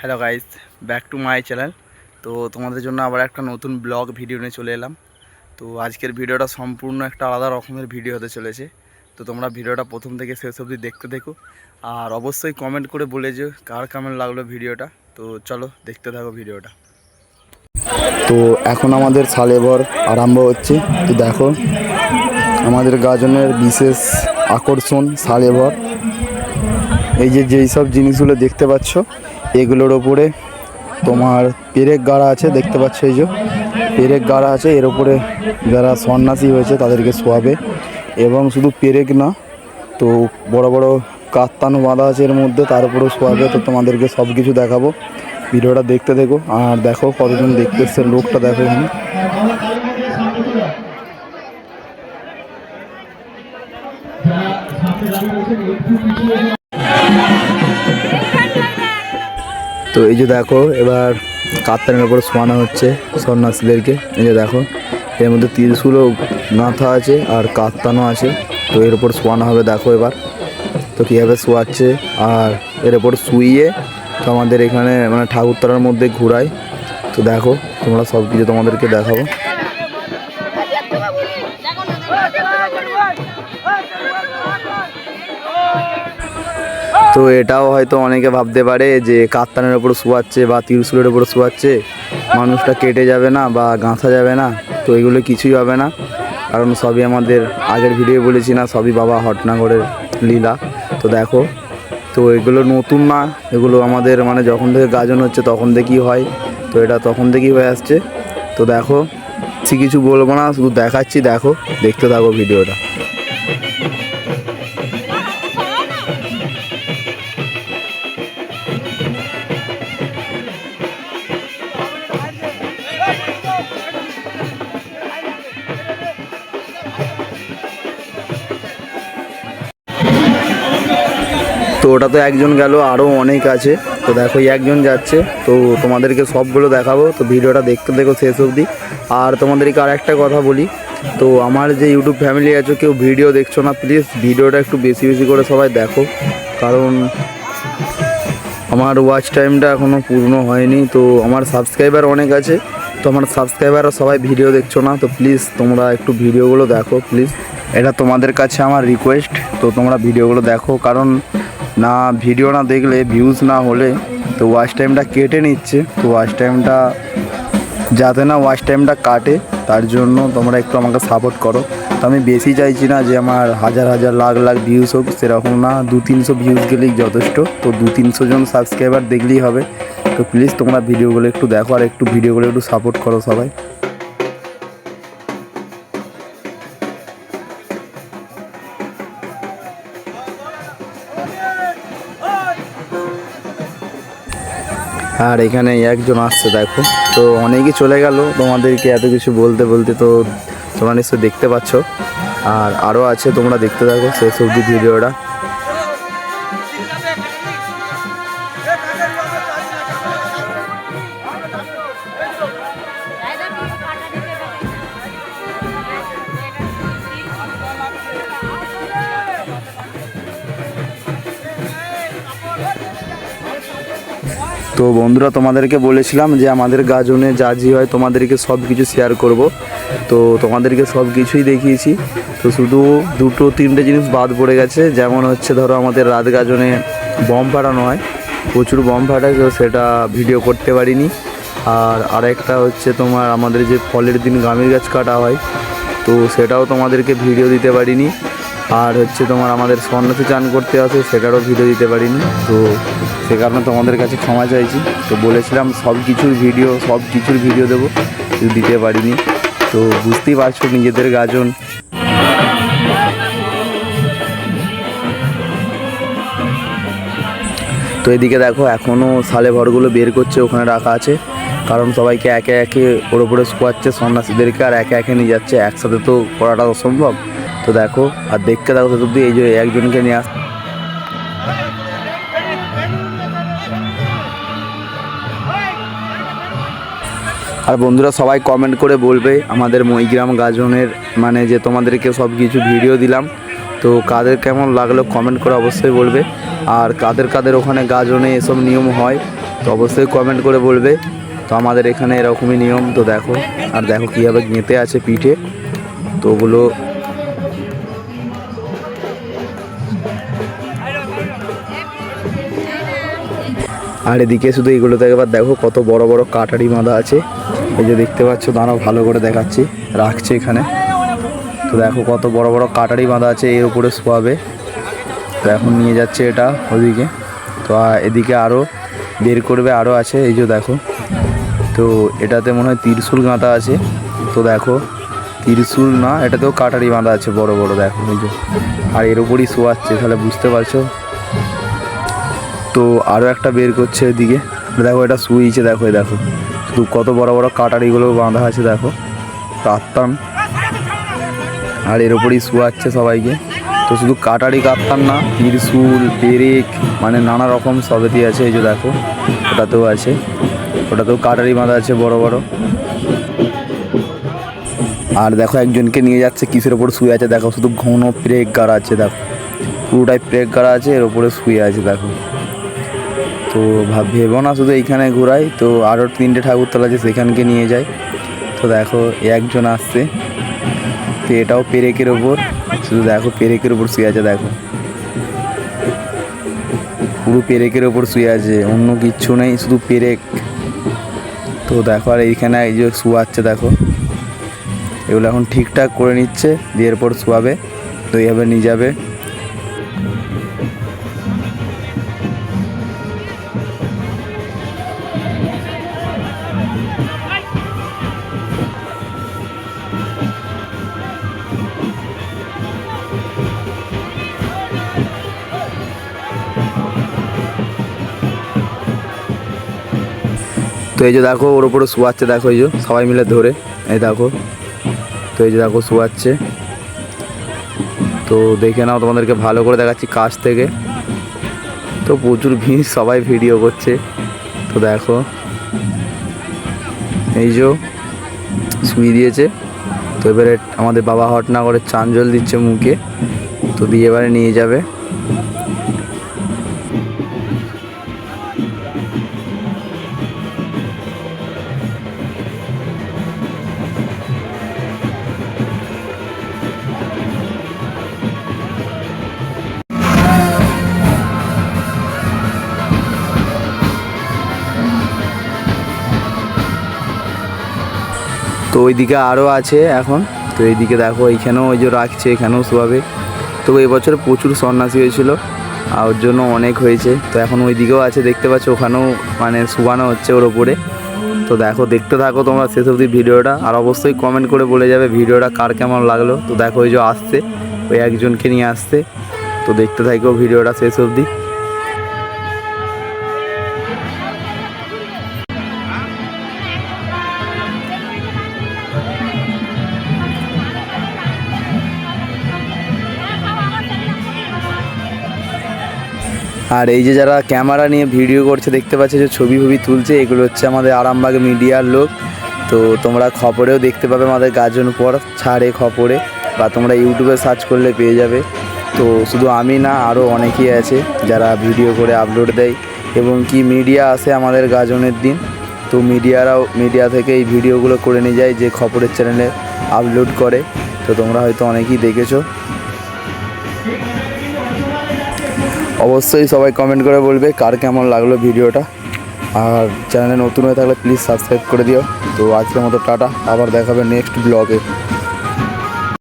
Hello guys, back to my channel. তো তোমাদের জন্য আবার একটা নতুন ব্লগ ভিডিও নিয়ে চলে এলাম। তো আজকের ভিডিওটা সম্পূর্ণ একটা আলাদা রকমের ভিডিও হতে চলেছে। তো তোমরা ভিডিওটা প্রথম থেকে শেষ অবধি দেখতে দেখো, আর অবশ্যই কমেন্ট করে বলে যে কার কেমন লাগলো ভিডিওটা। তো চলো দেখতে থাকো ভিডিওটা। তো এখন আমাদের সালেবর আরম্ভ হচ্ছে। তো দেখো আমাদের গাজনের বিশেষ আকর্ষণ সালেবর। এই যেই সব জিনিসগুলো দেখতে পাচ্ছ, এগুলোর ওপরে তোমার পেরেক গাড়া আছে, দেখতে পাচ্ছ এই যে পেরেক গাড়া আছে। এর ওপরে যারা সন্ন্যাসী হয়েছে তাদেরকে শোয়াবে, এবং শুধু পেরেক না, তো বড় বড় কাত্তানো বাঁধা আছে এর মধ্যে, তার উপরেও শোয়াবে। তো তোমাদেরকে সব কিছু দেখাবো, ভিডিওটা দেখতে দেখো। আর দেখো কতজন দেখতে এসছে, লোকটা দেখো এখানে। তো এই যে দেখো এবার কাত্তানের ওপর শোয়ানো হচ্ছে সন্ন্যাসীদেরকে। এই যে দেখো এর মধ্যে ত্রিশূলও গাঁথা আছে আর কাত্তানো আছে। তো এর ওপর শোয়ানো হবে। দেখো এবার তো কীভাবে শোয়াচ্ছে, আর এর ওপর শুইয়ে তো আমাদের এখানে মানে ঠাকুরতলার মধ্যে ঘুরায়। তো দেখো তোমরা সব কিছু তোমাদেরকে দেখাবো। তো এটাও হয়তো অনেকে ভাবতে পারে যে কাত্তানের ওপর শোয়াচ্ছে বা ত্রিশূলের ওপর শোয়াচ্ছে, মানুষটা কেটে যাবে না বা গাঁথা যাবে না। তো এগুলো কিছুই হবে না, কারণ সবই আমাদের আগের ভিডিও বলেছি না, সবই বাবা হটনাগরের লীলা। তো দেখো, তো এগুলো নতুন না, এগুলো আমাদের মানে যখন থেকে গাজন হচ্ছে তখন থেকেই হয়। তো এটা তখন থেকেই হয়ে আসছে। তো দেখো কিছু বলবো না, শুধু দেখাচ্ছি, দেখো দেখতে থাকো ভিডিওটা। তো ওটা তো একজন গেল, আরও অনেক আছে। তো দেখো একজন যাচ্ছে, তো তোমাদেরকে সবগুলো দেখাবো। তো ভিডিওটা দেখতে দেখো শেষ অবধি। আর তোমাদেরকে আর একটা কথা বলি, তো আমার যে ইউটিউব ফ্যামিলি আছে, কেউ ভিডিও দেখছো না, প্লিজ ভিডিওটা একটু বেশি বেশি করে সবাই দেখো, কারণ আমার ওয়াচ টাইমটা এখনও পূর্ণ হয়নি। তো আমার সাবস্ক্রাইবার অনেক আছে, তো আমার সাবস্ক্রাইবাররা সবাই ভিডিও দেখছো না। তো প্লিজ তোমরা একটু ভিডিওগুলো দেখো প্লিজ, এটা তোমাদের কাছে আমার রিকোয়েস্ট। তো তোমরা ভিডিওগুলো দেখো, কারণ না ভিডিও না দেখলে, ভিউজ না হলে তো ওয়াচ টাইমটা কেটে নিচ্ছে। তো ওয়াচ টাইমটা যাতে না ওয়াচ টাইমটা কাটে, তার জন্য তোমরা একটু আমাকে সাপোর্ট করো। তো আমি বেশি চাইছি না যে আমার হাজার হাজার লাখ লাখ ভিউজ হোক, সেরকম না, 200-300 ভিউজ গেলেই যথেষ্ট। তো 200-300 জন সাবস্ক্রাইবার দেখলেই হবে। তো প্লিজ তোমরা ভিডিওগুলো একটু দেখো, আর একটু ভিডিওগুলো একটু সাপোর্ট করো সবাই। আর এখানে একজন আসছে দেখো, তো অনেকেই চলে গেল, তোমাদেরকে এত কিছু বলতে বলতে। তো তোমরা নিশ্চয়ই দেখতে পাচ্ছ, আর আরও আছে, তোমরা দেখতে থাকো শেষ অবধি ভিডিওটা। তো বন্ধুরা, তোমাদেরকে বলেছিলাম যে আমাদের গাজনে যা জি হয় তোমাদেরকে সব কিছু শেয়ার করব। তো তোমাদেরকে সব কিছুই দেখিয়েছি। তো শুধু 2-3টে জিনিস বাদ পড়ে গেছে, যেমন হচ্ছে ধরো আমাদের রাত গাজনে বম ফাটানো হয়, প্রচুর বম ফাটায়, তো সেটা ভিডিও করতে পারিনি। আর আরেকটা হচ্ছে তোমার আমাদের যে ফলের দিন গামের গাছ কাটা হয়, তো সেটাও তোমাদেরকে ভিডিও দিতে পারিনি। আর হচ্ছে তোমার আমাদের সন্ন্যাসী চান করতে আসে, সেটারও ভিডিও দিতে পারিনি। তো সে কারণে তোমাদের কাছে ক্ষমা চাইছি। তো বলেছিলাম সব কিছুর ভিডিও দেবো, কিন্তু দিতে পারিনি। তো বুঝতেই পারছো নিজেদের গাজন। তো এদিকে দেখো এখনও সালে ভরগুলো বের করছে, ওখানে রাখা আছে, কারণ সবাইকে একে একে ওর ওপরে শোয়াচ্ছে সন্ন্যাসীদেরকে, আর একে একে নিয়ে যাচ্ছে, একসাথে তো করাটা অসম্ভব। তো দেখো আর দেখতে দেখো শুধু এই যে একজনকে নিয়ে আস। আর বন্ধুরা সবাই কমেন্ট করে বলবে আমাদের মইগ্রাম গাজনের মানে যে তোমাদেরকে সব কিছু ভিডিও দিলাম, তো কাদের কেমন লাগলো কমেন্ট করে অবশ্যই বলবে। আর কাদের কাদের ওখানে গাজনে এসব নিয়ম হয়, তো অবশ্যই কমেন্ট করে বলবে। তো আমাদের এখানে এরকমই নিয়ম। তো দেখো, আর দেখো কীভাবে গেঁথে আছে পিঠে। তো ওগুলো আর এদিকে শুধু এগুলোতে একবার দেখো কত বড় বড় কাটারি বাঁধা আছে। এই যে দেখতে পাচ্ছ, দাঁড়াও ভালো করে দেখাচ্ছি, রাখছে এখানে। তো দেখো কত বড় বড় কাটারি বাঁধা আছে, এর উপরে শোয়াবে। তো এখন নিয়ে যাচ্ছে এটা ওদিকে। তো এদিকে আরও বের করবে, আরও আছে। এই যে দেখো, তো এটাতে মনে হয় ত্রিশূল গাঁথা আছে। তো দেখো, ত্রিশূল না, এটাতেও কাটারি বাঁধা আছে বড় বড়, দেখো এই যে। আর এর উপরই শোয়াচ্ছে, তাহলে বুঝতে পারছো। তো আরও একটা বের করছে এদিকে, দেখো এটা শুয়েছে, দেখো এই দেখো শুধু কত বড় বড় কাটারিগুলো বাঁধা আছে, দেখো কাতান। আর এর উপরই শোয়াচ্ছে সবাইকে। তো শুধু কাটারি কাতান না, ত্রিশূল, পেরেক, মানে নানা রকম সবেতি আছে। এই যে দেখো, ওটাতেও আছে, ওটাতেও কাটারি বাঁধা আছে বড় বড়। আর দেখো একজনকে নিয়ে যাচ্ছে, কিসের ওপর শুয়ে আছে দেখো, শুধু ঘন প্রেক গাড়া আছে, দেখো পুরোটাই প্রেক গাড়া আছে, এর ওপরে শুয়ে আছে দেখো। তো ভেবো না শুধু এইখানে ঘোরাই, তো আরও 3টে ঠাকুরতলা আছে, সেখানকে নিয়ে যায়। তো দেখো একজন আসছে, তো এটাও পেরেকের ওপর, শুধু দেখো পেরেকের ওপর শুয়ে আছে, দেখো পুরো পেরেকের ওপর শুয়ে আছে, অন্য কিচ্ছু নেই, শুধু পেরেক। তো দেখো, আর এইখানে এই যে শোয়াচ্ছে দেখো, এগুলো এখন ঠিকঠাক করে নিচ্ছে, দিয়ে এরপর শোয়াবে। তো এইভাবে নিয়ে যাবে। তো এই যে দেখো ওর উপরে শোয়াচ্ছে, দেখো এই যে সবাই মিলে ধরে, এই দেখো। তো এই যে দেখো শোয়াচ্ছে। তো দেখে নাও, তোমাদেরকে ভালো করে দেখাচ্ছি কাছ থেকে। তো প্রচুর ভিড়, সবাই ভিডিও করছে। তো দেখো এই যে শুয়ে দিয়েছে। তো এবারে আমাদের বাবা হটনাগরে চান জল দিচ্ছে মুখে। তো দিয়ে এবারে নিয়ে যাবে। তো ওইদিকে আরও আছে এখন। তো এইদিকে দেখো, এইখানেও ওই যে রাখছে, এখানেও শোয়াবে। তো এবছর প্রচুর সন্ন্যাসী হয়েছিল, আর ওর জন্য অনেক হয়েছে। তো এখন ওই দিকেও আছে, দেখতে পাচ্ছ, ওখানেও মানে শোয়ানো হচ্ছে ওর ওপরে। তো দেখো, দেখতে থাকো তোমরা শেষ অবধি ভিডিওটা, আর অবশ্যই কমেন্ট করে বলে যাবে ভিডিওটা কার কেমন লাগলো। তো দেখো ওই যে আসছে, ওই একজনকে নিয়ে আসছে। তো দেখতে থাকো ভিডিওটা শেষ অবধি। আর এই যে যারা ক্যামেরা নিয়ে ভিডিও করছে, দেখতে পাচ্ছে যে ছবি তুলছে, এগুলো হচ্ছে আমাদের আরামবাগ মিডিয়ার লোক। তো তোমরা খবরেও দেখতে পাবে, আমাদের গাজন পর ছাড়ে খবরে, বা তোমরা ইউটিউবে সার্চ করলে পেয়ে যাবে। তো শুধু আমি না, আরও অনেকেই আছে যারা ভিডিও করে আপলোড দেয়, এবং কি মিডিয়া আসে আমাদের গাজনের দিন। তো মিডিয়া থেকে এই ভিডিওগুলো করে নিয়ে যায়, যে খবরের চ্যানেলে আপলোড করে। তো তোমরা হয়তো অনেকেই দেখেছো। অবশ্যই সবাই কমেন্ট করে বলবে কার কেমন লাগলো ভিডিওটা। আর চ্যানেলে নতুন হয়ে থাকলে প্লিজ সাবস্ক্রাইব করে দিও। তো আজকের মতো টাটা, আবার দেখাবে নেক্সট ব্লগে।